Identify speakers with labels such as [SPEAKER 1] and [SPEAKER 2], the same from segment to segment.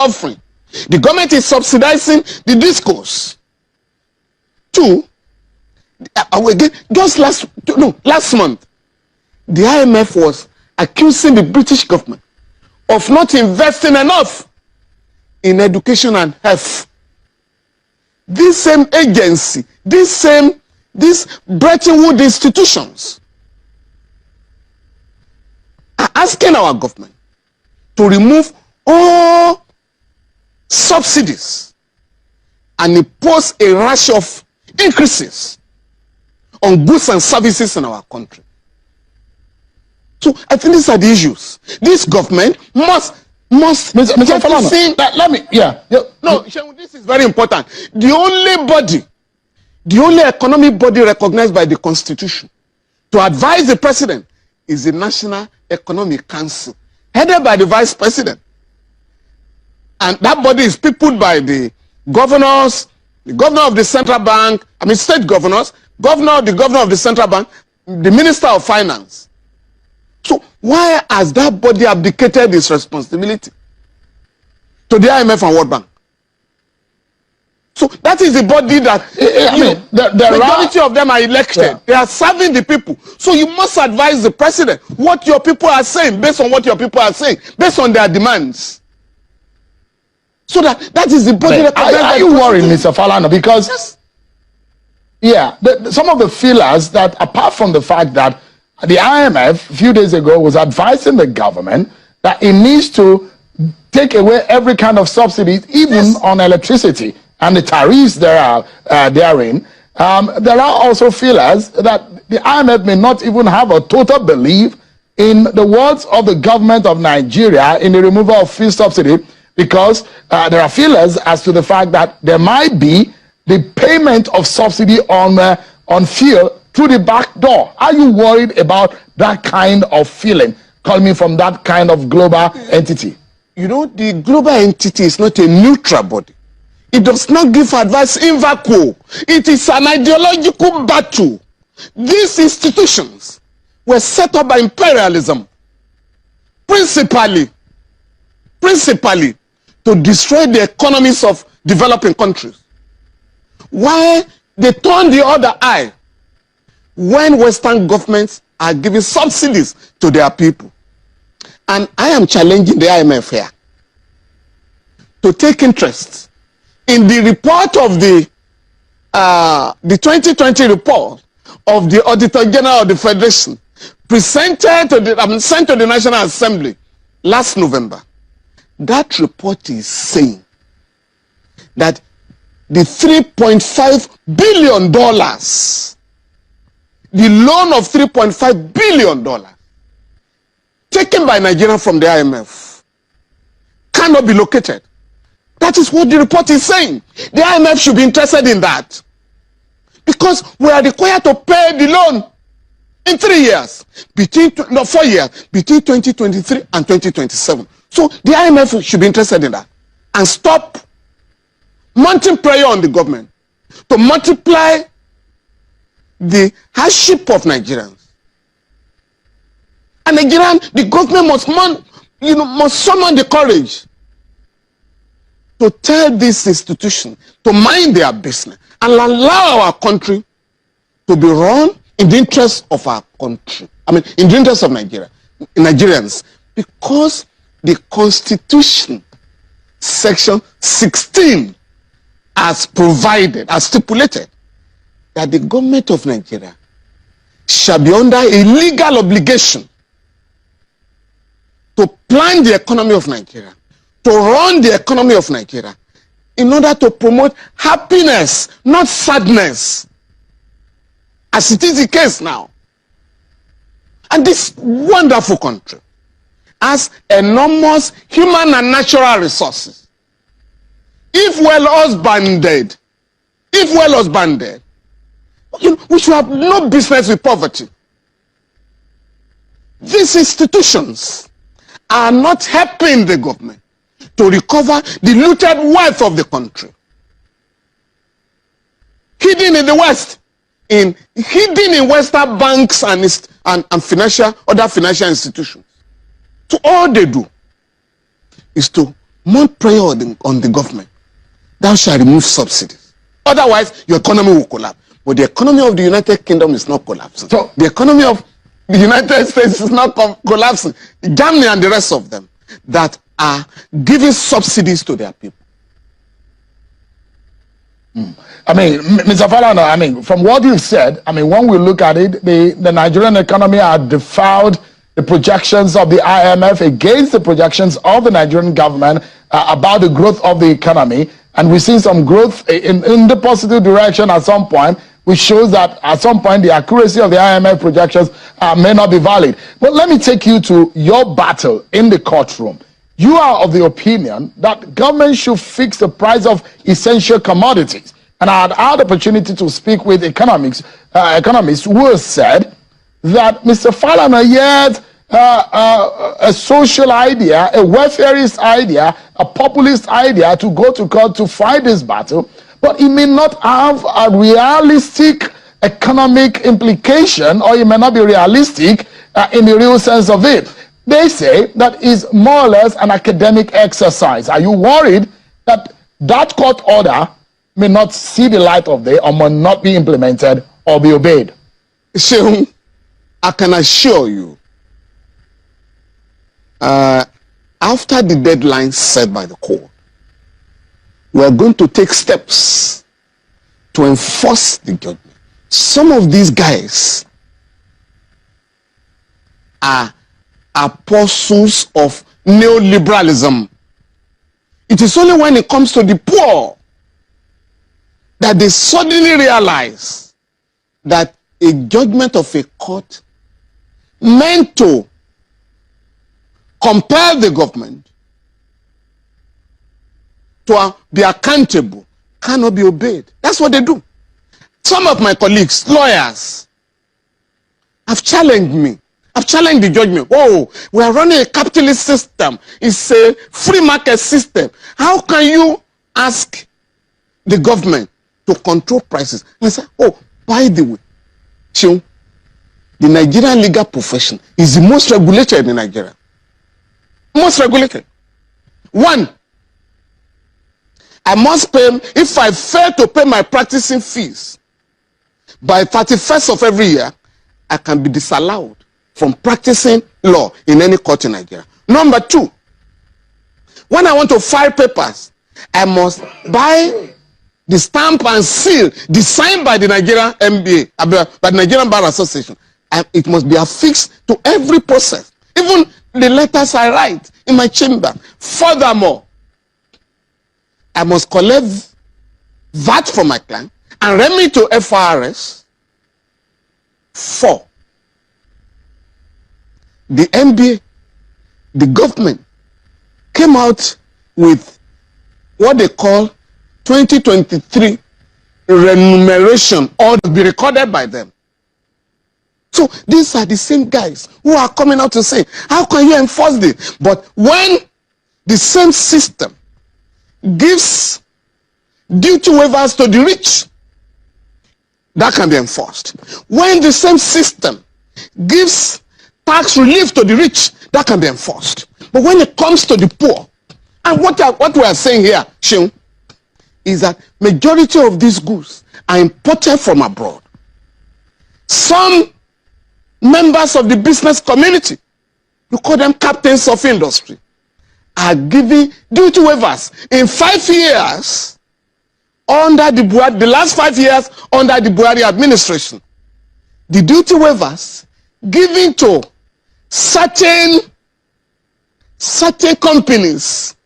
[SPEAKER 1] offering. The government is subsidizing the discourse. Two, again, just last month, the IMF was accusing the British government of not investing enough in education and health. This same agency, these Bretton Woods institutions are asking our government to remove all subsidies and impose a rush of increases on goods and services in our country. So I think these are the issues. This government must
[SPEAKER 2] Mr. Falana, let me,
[SPEAKER 1] no, this is very important. The only economic body recognized by the Constitution to advise the president is the National Economic Council, headed by the Vice President. And that body is peopled by the governors, the governor of the central bank, state governors, the governor of the central bank, the Minister of Finance. So why has that body abdicated its responsibility to the IMF and World Bank? So that is the body that the majority of them are elected. Yeah. They are serving the people. So you must advise the president what your people are saying, based on what your people are saying, based on their demands. So that is the body.
[SPEAKER 2] Are you worried, Mr. Falana? Because some of the feelers that, apart from the fact that the IMF a few days ago was advising the government that it needs to take away every kind of subsidies, even on electricity and the tariffs therein. There are also feelers that the IMF may not even have a total belief in the words of the government of Nigeria in the removal of fuel subsidy, because there are feelers as to the fact that there might be the payment of subsidy on fuel through the back door. Are you worried about that kind of feeling coming from that kind of global entity?
[SPEAKER 1] You know, the global entity is not a neutral body. It does not give advice in vacuum. It is an ideological battle. These institutions were set up by imperialism, principally to destroy the economies of developing countries. Why they turn the other eye when Western governments are giving subsidies to their people. And I am challenging the IMF here to take interest in the report of the 2020 report of the Auditor General of the Federation, sent to the National Assembly last November. That report is saying that the $3.5 billion, the loan of $3.5 billion taken by Nigeria from the IMF cannot be located. That is what the report is saying. The IMF should be interested in that, because we are required to pay the loan in 4 years, between 2023 and 2027. So the IMF should be interested in that and stop mounting pressure on the government to multiply the hardship of Nigerians. And the government must summon the courage to tell this institution to mind their business and allow our country to be run in the interest of our country. In the interest of Nigerians, because the Constitution, Section 16, has stipulated that the government of Nigeria shall be under a legal obligation to plan the economy of Nigeria, to run the economy of Nigeria, in order to promote happiness, not sadness, as it is the case now. And this wonderful country has enormous human and natural resources. If well husbanded, we should have no business with poverty. These institutions are not helping the government to recover the looted wealth of the country, hidden in the West, hidden in Western banks and other financial institutions. So all they do is to mount prayer on the government. Thou shalt remove subsidies. Otherwise, your economy will collapse. But the economy of the United Kingdom is not collapsing. So the economy of the United States is not collapsing. Germany and the rest of them that are giving subsidies to their people.
[SPEAKER 2] I mean, Mr. Falana, I mean, from what you've said, I mean, when we look at it, the Nigerian economy had defied the projections of the IMF against the projections of the Nigerian government about the growth of the economy. And we've seen some growth in the positive direction at some point, which shows that at some point the accuracy of the IMF projections may not be valid. But let me take you to your battle in the courtroom. You are of the opinion that government should fix the price of essential commodities. And I had the opportunity to speak with economists who have said that Mr. Falana had a social idea, a welfareist idea, a populist idea to go to court to fight this battle, but it may not have a realistic economic implication, or it may not be realistic in the real sense of it. They say that is more or less an academic exercise. Are you worried that that court order may not see the light of day or may not be implemented or be obeyed?
[SPEAKER 1] So, I can assure you, after the deadline set by the court, we are going to take steps to enforce the judgment. Some of these guys are apostles of neoliberalism. It is only when it comes to the poor that they suddenly realize that a judgment of a court meant to compel the government to be accountable cannot be obeyed. That's what they do. Some of my colleagues, lawyers, have challenged me. I've challenged the judgment. Oh, we are running a capitalist system. It's a free market system. How can you ask the government to control prices? And I say, oh, by the way, Chiu, the Nigerian legal profession is the most regulated in Nigeria. Most regulated. One, I must pay, if I fail to pay my practicing fees by 31st of every year, I can be disallowed from practicing law in any court in Nigeria. Number two, when I want to file papers, I must buy the stamp and seal designed by the Nigerian MBA, by the Nigerian Bar Association. It must be affixed to every process, even the letters I write in my chamber. Furthermore, I must collect VAT from my client and remit to FRS. 4. The MBA, the government, came out with what they call 2023 remuneration, or to be recorded by them. So these are the same guys who are coming out to say, how can you enforce this? But when the same system gives duty waivers to the rich, that can be enforced. When the same system gives tax relief to the rich, that can be enforced. But when it comes to the poor, and what we are saying here, Shion, is that majority of these goods are imported from abroad. Some members of the business community, you call them captains of industry, are giving duty waivers in 5 years under the last 5 years under the Buhari administration. The duty waivers given to certain companies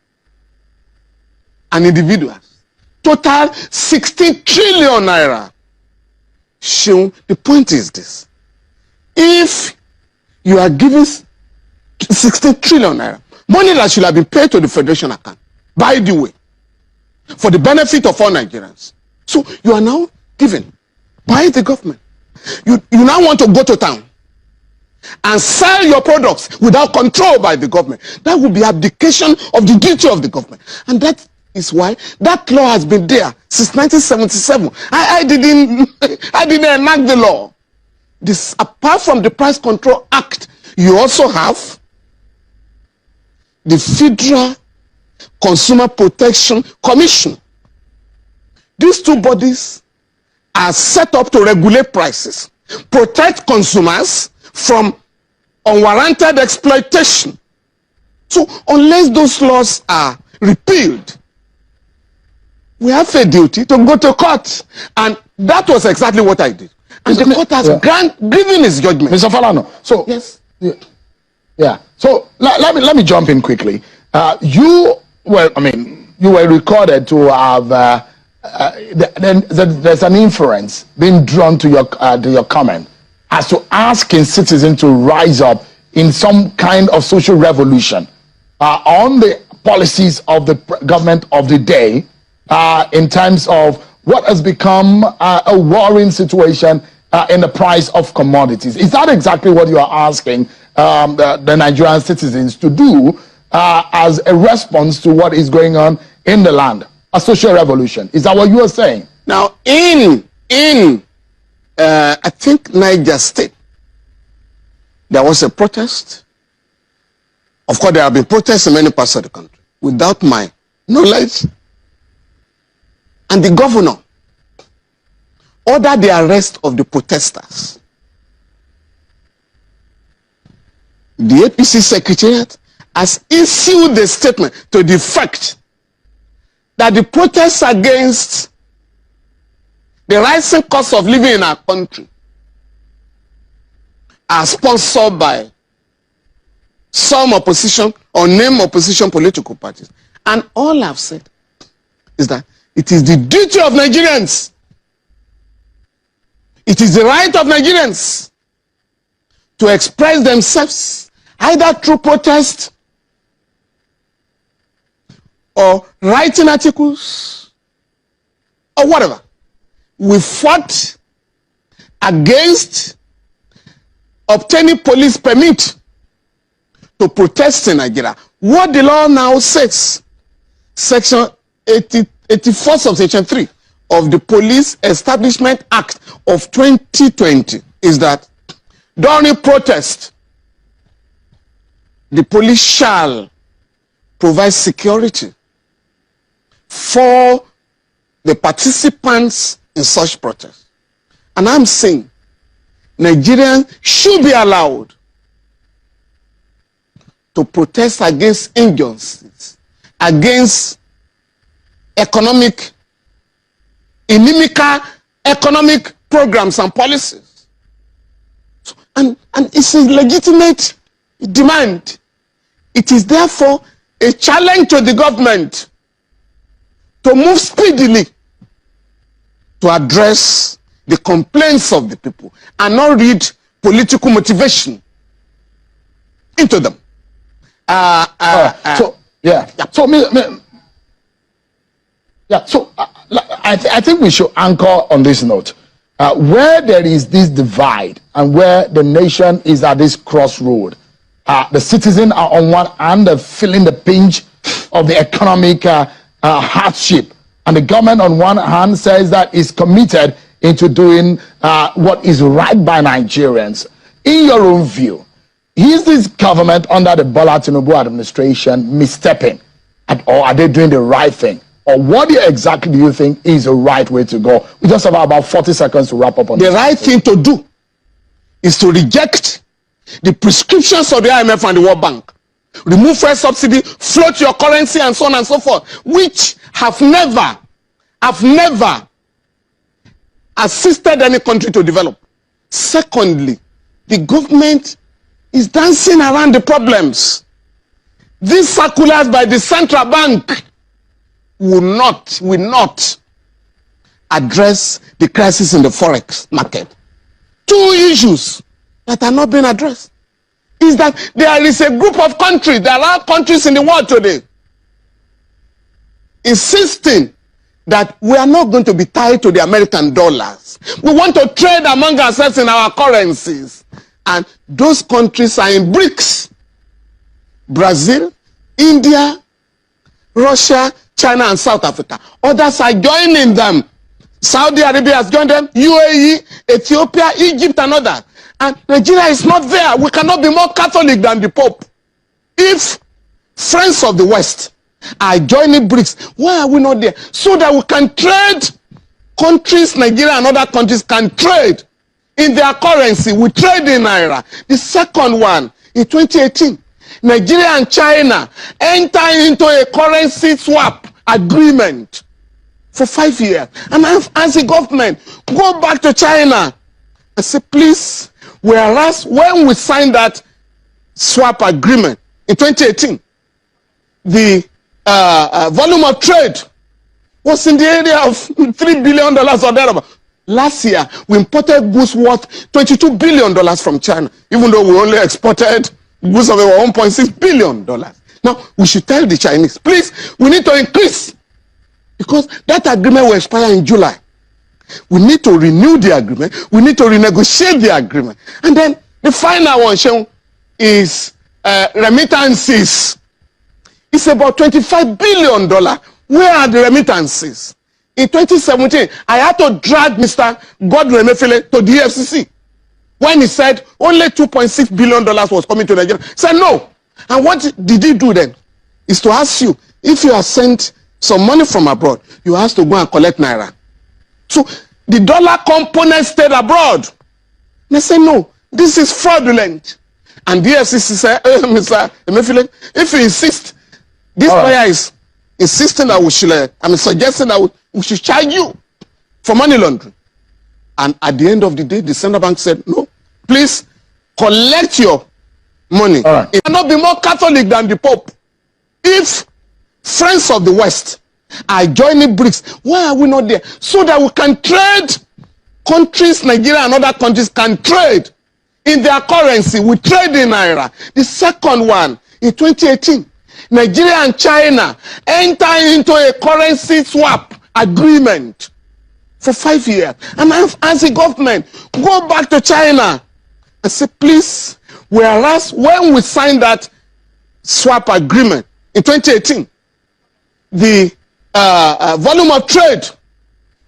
[SPEAKER 1] and individuals total 16 trillion naira. So the point is this: if you are giving 16 trillion naira, money that should have been paid to the federation account, by the way, for the benefit of all Nigerians, so you are now given by the government. You now want to go to town and sell your products without control by the government. That would be abdication of the duty of the government. And that is why that law has been there since 1977. I didn't enact the law. This, apart from the Price Control Act, you also have the Federal Consumer Protection Commission. These two bodies are set up to regulate prices, protect consumers from unwarranted exploitation. So unless those laws are repealed, we have a duty to go to court. And that was exactly what I did. And the court has given its judgment.
[SPEAKER 2] Mr. Falana, so
[SPEAKER 1] yes.
[SPEAKER 2] Yeah. So let me jump in quickly. You were recorded to have there's an inference being drawn to your comment as to asking citizens to rise up in some kind of social revolution on the policies of the government of the day in terms of what has become a worrying situation in the price of commodities. Is that exactly what you are asking the Nigerian citizens to do as a response to what is going on in the land? A social revolution. Is that what you are saying?
[SPEAKER 1] Now, in I think Niger State, there was a protest. Of course, there have been protests in many parts of the country without my knowledge. And the governor ordered the arrest of the protesters. The APC Secretariat has issued a statement to the effect that the protests against the rising cost of living in our country are sponsored by some opposition or named opposition political parties. And all I've said is that it is the duty of Nigerians, it is the right of Nigerians to express themselves either through protest or writing articles or whatever. We fought against obtaining police permit to protest in Nigeria. What the law now says, Section 84 subsection 3 of the Police Establishment Act of 2020 is that during protest, the police shall provide security for the participants in such protests. And I'm saying Nigerians should be allowed to protest against injustice, against inimical economic programs and policies. And it's a legitimate demand. It is therefore a challenge to the government to move speedily to address the complaints of the people and not read political motivation into them.
[SPEAKER 2] So I think we should anchor on this note. Where there is this divide and where the nation is at this crossroad, the citizens are on one hand feeling the pinch of the economic hardship, and the government on one hand says that it's committed into doing what is right by Nigerians. In your own view, is this government under the Bola Tinubu administration misstepping, or are they doing the right thing? Or what exactly do you think is the right way to go? We just have about 40 seconds to wrap up on
[SPEAKER 1] this. The right thing to do is to reject the prescriptions of the IMF and the World Bank. Remove fuel subsidy, float your currency, and so on and so forth, which have never assisted any country to develop. Secondly, the government is dancing around the problems. These circulars by the central bank will not address the crisis in the forex market. Two issues that are not being addressed is that there is a group of countries, there are countries in the world today insisting that we are not going to be tied to the American dollars. We want to trade among ourselves in our currencies. And those countries are in BRICS. Brazil, India, Russia, China, and South Africa. Others are joining them. Saudi Arabia has joined them, UAE, Ethiopia, Egypt, and others. And Nigeria is not there. We cannot be more Catholic than the Pope. If friends of the West are joining BRICS. Why are we not there? So that we can trade. Countries, Nigeria and other countries can trade in their currency. We trade in Naira. The second one, in 2018, Nigeria and China enter into a currency swap agreement for 5 years. And as a government, go back to China and say, please, whereas when we signed that swap agreement in 2018, the volume of trade was in the area of $3 billion or thereabout. Last year, we imported goods worth $22 billion from China, even though we only exported goods of over $1.6 billion. Now, we should tell the Chinese, please, we need to increase, because that agreement will expire in July. We need to renew the agreement. We need to renegotiate the agreement. And then the final one, Sean, is remittances. It's about $25 billion. Where are the remittances? In 2017, I had to drag Mr. Godwin Emefiele to the FCC when he said only $2.6 billion was coming to Nigeria. He said no. And what did he do then? Is to ask you, if you have sent some money from abroad, you have to go and collect Naira. So the dollar component stayed abroad. They say no, this is fraudulent. And the FCC said, Mr. Emefiele, if you insist, this lawyer is insisting that we should, suggesting that we should charge you for money laundering. And at the end of the day, the central bank said, no, please collect your money. It cannot be more Catholic than the Pope. If friends of the West are joining BRICS, why are we not there? So that we can trade. Countries, Nigeria and other countries can trade in their currency. We trade in Naira. The second one, in 2018, Nigeria and China enter into a currency swap agreement for 5 years. And as a government, go back to China and say, please, whereas when we signed that swap agreement in 2018, the volume of trade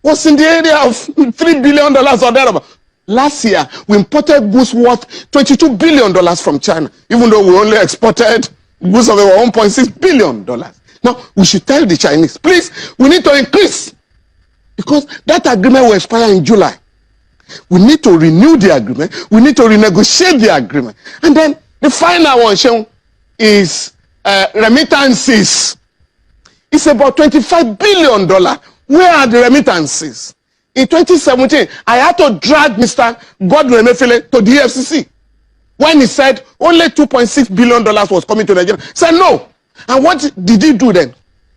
[SPEAKER 1] was in the area of $3 billion or thereabout. Last year, we imported goods worth $22 billion from China, even though we only exported goods of over $1.6 billion. Now, we should tell the Chinese, please, we need to increase, because that agreement will expire in July. We need to renew the agreement. We need to renegotiate the agreement. And then the final one, Sean, is remittances. It's about $25 billion. Where are the remittances? In 2017, I had to drag Mr. Godwin Emefiele to the FCC when he said only $2.6 billion was coming to Nigeria. He said no. And what did he do then?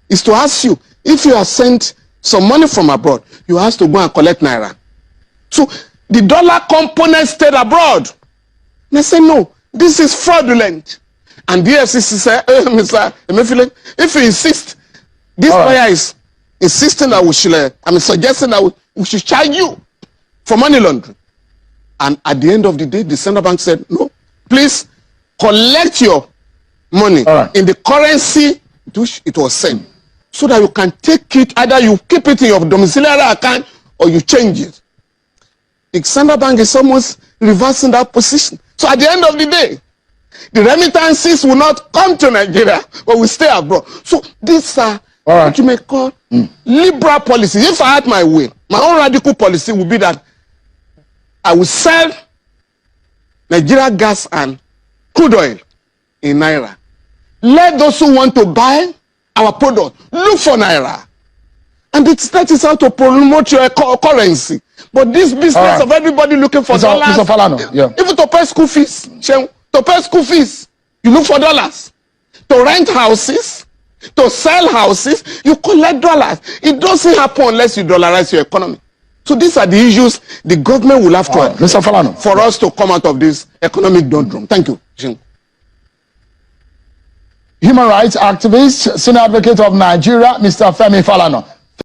[SPEAKER 1] Is to ask you, if you have sent some money from abroad, you have to go and collect Naira. So the dollar component stayed abroad. And they say no, this is fraudulent. And the FCC said, Mr. Emefiele, if you insist, this lawyer is insisting that we should, suggesting that we should charge you for money laundering. And at the end of the day, the central bank said, no, please collect your money in the currency to which it was sent, so that you can take it, either you keep it in your domiciliary account or you change it. The central bank is almost reversing that position. So at the end of the day, the remittances will not come to Nigeria, but will stay abroad. So these are what you may call liberal policy. If I had my way, my own radical policy would be that I will sell Nigeria gas and crude oil in Naira. Let those who want to buy our product look for Naira. And that is how to promote your currency. But this business of everybody looking for dollars,
[SPEAKER 2] Mr. FALANA,
[SPEAKER 1] even to pay school fees, to pay school fees, you look for dollars. To rent houses, to sell houses, you collect dollars. It doesn't happen unless you dollarize your economy. So these are the issues the government will have to
[SPEAKER 2] Mr. FALANA,
[SPEAKER 1] for us to come out of this economic doldrum. Thank you.
[SPEAKER 2] Human rights activist, senior advocate of Nigeria, Mr. Femi Falana.